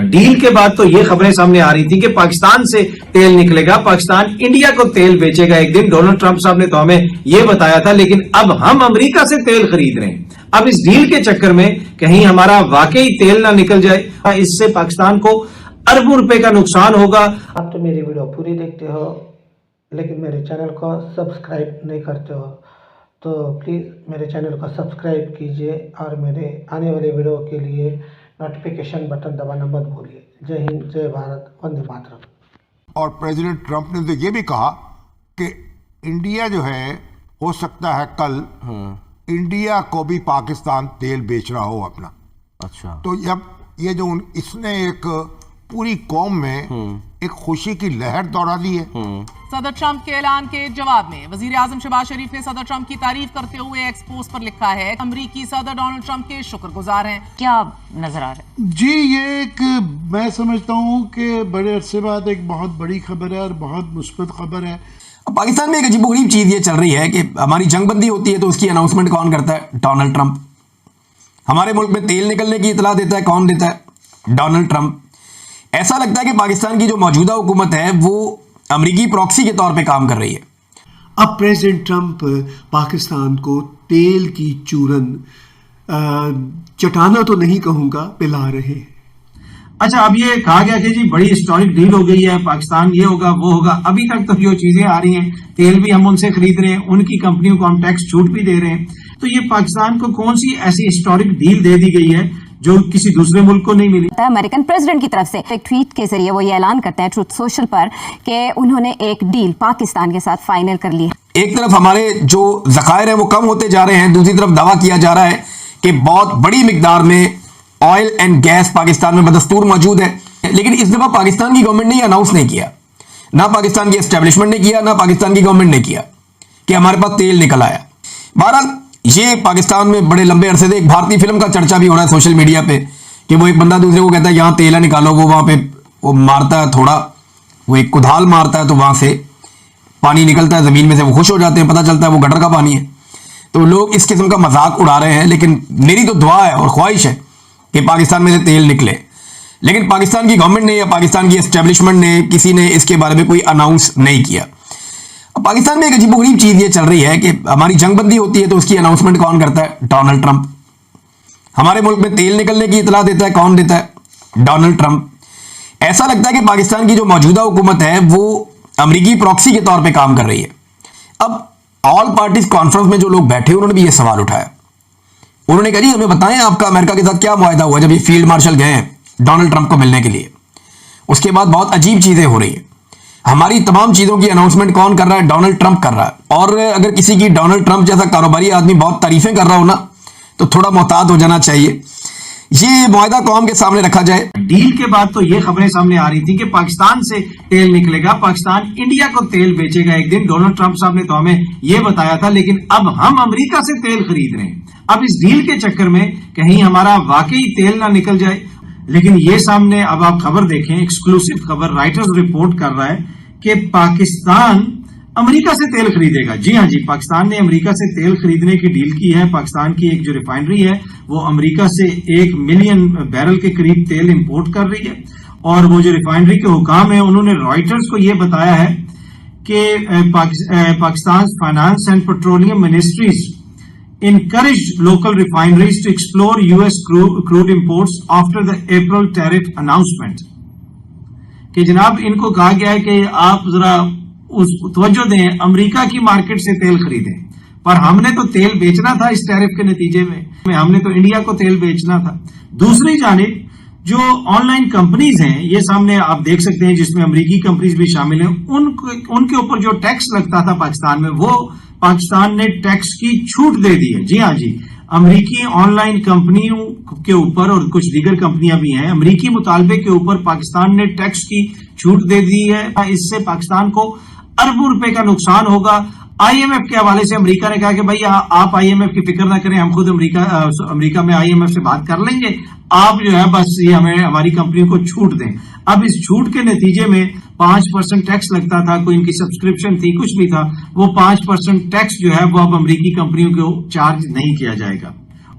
Deal کے بعد تو یہ خبریں سامنے آ رہی تھی کہ پاکستان سے تیل نکلے گا، پاکستان انڈیا کو تیل بیچے گا ایک دن. ڈونلڈ ٹرمپ صاحب نے تو ہمیں یہ بتایا تھا، لیکن اب ہم امریکہ سے تیل خرید رہے ہیں. اب اس ڈیل کے چکر میں کہیں ہمارا واقعی تیل نہ نکل جائے، اس سے پاکستان کو اربوں روپے کا نقصان ہوگا. آپ تو میری ویڈیو پوری دیکھتے ہو لیکن میرے چینل کو سبسکرائب نہیں کرتے ہو، تو پلیز میرے چینل کو سبسکرائب کیجئے اور میرے آنے والے ویڈیو کے لیے نوٹیفیکیشن بٹن دبانا مت بھولیے. جے ہند، جے بھارت، وندے ماترم. اور پریزیڈنٹ ٹرمپ نے تو یہ بھی کہا کہ انڈیا جو ہے ہو سکتا ہے کل انڈیا کو بھی پاکستان تیل بیچ رہا ہو اپنا. اچھا، تو جب یہ جو اس نے ایک پوری قوم میں ایک خوشی کی لہر دوڑا دی ہے. صدر ٹرمپ کے اعلان کے جواب میں وزیر اعظم شہباز شریف نے صدر ٹرمپ کی تعریف کرتے ہوئے ایکس پوسٹ پر لکھا ہے امریکی صدر ڈونلڈ ٹرمپ کے شکر گزار ہیں. کیا نظر آ رہا ہے؟ جی، یہ ایک میں سمجھتا ہوں کہ بڑے عرصے بعد ایک بہت بڑی خبر ہے اور بہت مثبت خبر ہے. پاکستان میں ایک عجیب و غریب چیز یہ چل رہی ہے کہ ہماری جنگ بندی ہوتی ہے تو اس کی اناؤنسمنٹ کون کرتا ہے؟ Donald Trump. ہمارے ملک میں تیل نکلنے کی اطلاع دیتا ہے، کون دیتا ہے؟ Donald Trump. ایسا لگتا ہے کہ پاکستان کی جو موجودہ حکومت ہے وہ امریکی پراکسی کے طور پہ کام کر رہی ہے. اب پریزیڈنٹ ٹرمپ پاکستان کو تیل کی چورن چٹانا تو نہیں کہوں گا، پلا رہے. اچھا، اب یہ کہا گیا کہ جی بڑی ہسٹورک ڈیل ہو گئی ہے، پاکستان یہ ہوگا وہ ہوگا. ابھی تک تو جو چیزیں آ رہی ہیں، تیل بھی ہم ان سے خرید رہے ہیں، ان کی کمپنیوں کو ہم ٹیکس چھوٹ بھی دے رہے ہیں. تو یہ پاکستان کو کون سی ایسی ہسٹورک ڈیل دے دی گئی ہے جو کسی دوسرے ملک کو نہیں ملی؟ امریکن پریزیڈنٹ کی طرف سے ایک ٹویٹ کے ذریعے وہ یہ اعلان کرتے ہیں ٹروتھ سوشل پر کہ انہوں نے ایک ڈیل پاکستان کے ساتھ فائنل کر لی ہے. ایک طرف ہمارے جو ذخائر ہیں وہ کم ہوتے جا رہے ہیں، دوسری طرف دعویٰ کیا جا رہا ہے کہ بہت بڑی مقدار میں آئل اینڈ گیس پاکستان میں بدستور موجود ہے. لیکن اس دفعہ پاکستان کی گورنمنٹ نے یہ اناؤنس نہیں کیا، نہ پاکستان کی اسٹیبلشمنٹ نے کیا، نہ پاکستان کی گورنمنٹ نے کیا کہ ہمارے پاس تیل نکل آیا. بہرحال یہ پاکستان میں بڑے لمبے عرصے سے ایک بھارتی فلم کا چرچا بھی ہو رہا ہے سوشل میڈیا پہ کہ وہ ایک بندہ دوسرے کو کہتا ہے یہاں تیل ہے نکالو، وہ وہاں پہ وہ مارتا ہے تھوڑا، وہ ایک کدھال مارتا ہے تو وہاں سے پانی نکلتا ہے زمین میں سے، وہ خوش ہو جاتے ہیں، پتہ چلتا ہے وہ گٹر کا پانی ہے. تو لوگ اس قسم کا مذاق اڑا رہے ہیں. لیکن میری تو دعا ہے اور خواہش ہے کہ پاکستان میں سے تیل نکلے. لیکن پاکستان کی گورنمنٹ نے یا پاکستان کی اسٹیبلشمنٹ نے کسی نے اس کے بارے میں کوئی اناؤنس نہیں کیا. اب پاکستان میں ایک عجیب و غریب چیز یہ چل رہی ہے کہ ہماری جنگ بندی ہوتی ہے تو اس کی اناؤنسمنٹ کون کرتا ہے؟ Donald Trump. ہمارے ملک میں تیل نکلنے کی اطلاع دیتا ہے، کون دیتا ہے؟ Donald Trump. ایسا لگتا ہے کہ پاکستان کی جو موجودہ حکومت ہے وہ امریکی پراکسی کے طور پہ کام کر رہی ہے. اب آل پارٹیز کانفرنس میں جو لوگ بیٹھے انہوں نے بھی یہ سوال اٹھایا. انہوں نے کہا جی ہمیں بتائیں آپ کا امریکہ کے ساتھ کیا معاہدہ ہوا جب یہ فیلڈ مارشل گئے ہیں ڈونلڈ ٹرمپ کو ملنے کے لیے. اس کے بعد بہت عجیب چیزیں ہو رہی ہیں. ہماری تمام چیزوں کی اناؤنسمنٹ کون کر رہا ہے؟ ڈونلڈ ٹرمپ کر رہا ہے. اور اگر کسی کی ڈونلڈ ٹرمپ جیسا کاروباری آدمی بہت تعریفیں کر رہا ہو نا تو تھوڑا محتاط ہو جانا چاہیے. یہ معاہدہ قوم کے سامنے رکھا جائے. ڈیل کے بعد تو یہ خبریں سامنے آ رہی تھی کہ پاکستان سے تیل نکلے گا، پاکستان انڈیا کو تیل بیچے گا ایک دن. ڈونلڈ ٹرمپ صاحب نے تو ہمیں یہ بتایا تھا، لیکن اب ہم امریکہ سے تیل خرید رہے ہیں. اب اس ڈیل کے چکر میں کہیں ہمارا واقعی تیل نہ نکل جائے. لیکن یہ سامنے اب آپ خبر دیکھیں، ایکسکلوسیو خبر، رائٹرز رپورٹ کر رہا ہے کہ پاکستان امریکہ سے تیل خریدے گا. جی ہاں جی، پاکستان نے امریکہ سے تیل خریدنے کی ڈیل کی ہے. پاکستان کی ایک جو ریفائنری ہے وہ امریکہ سے 1 ملین بیرل کے قریب تیل امپورٹ کر رہی ہے. اور وہ جو ریفائنری کے حکام ہیں انہوں نے رائٹرز کو یہ بتایا ہے کہ Pakistan finance and petroleum ministries encouraged local refineries to explore US crude imports after the April tariff announcement. کہ جناب ان کو کہا گیا ہے کہ آپ ذرا توجہ دیں، امریکہ کی مارکیٹ سے تیل خریدیں. پر ہم نے تو تیل بیچنا تھا اس ٹیرف کے نتیجے میں، ہم نے تو انڈیا کو تیل بیچنا تھا. دوسری جانب جو آن لائن کمپنیز ہیں یہ سامنے آپ دیکھ سکتے ہیں جس میں امریکی کمپنیز بھی شامل ہیں، ان کے اوپر جو ٹیکس لگتا تھا پاکستان میں وہ پاکستان نے ٹیکس کی چھوٹ دے دی ہے. جی ہاں جی، امریکی آن لائن کمپنیوں کے اوپر اور کچھ دیگر کمپنیاں بھی ہیں، امریکی مطالبے کے اوپر پاکستان نے ٹیکس کی چھوٹ دے دی ہے. اس سے پاکستان کو اربوں روپے کا نقصان ہوگا. آئی ایم ایف کے حوالے سے امریکہ نے کہا کہ بھائی آپ آئی ایم ایف کی فکر نہ کریں، ہم خود امریکہ میں آئی ایم ایف سے بات کر لیں گے، آپ جو ہے بس یہ ہماری کمپنیوں کو چھوٹ دیں. اب اس چھوٹ کے نتیجے میں 5% ٹیکس لگتا تھا، کوئی ان کی سبسکرپشن تھی، کچھ بھی تھا، وہ 5% ٹیکس جو ہے وہ اب امریکی کمپنیوں کو چارج نہیں کیا جائے گا.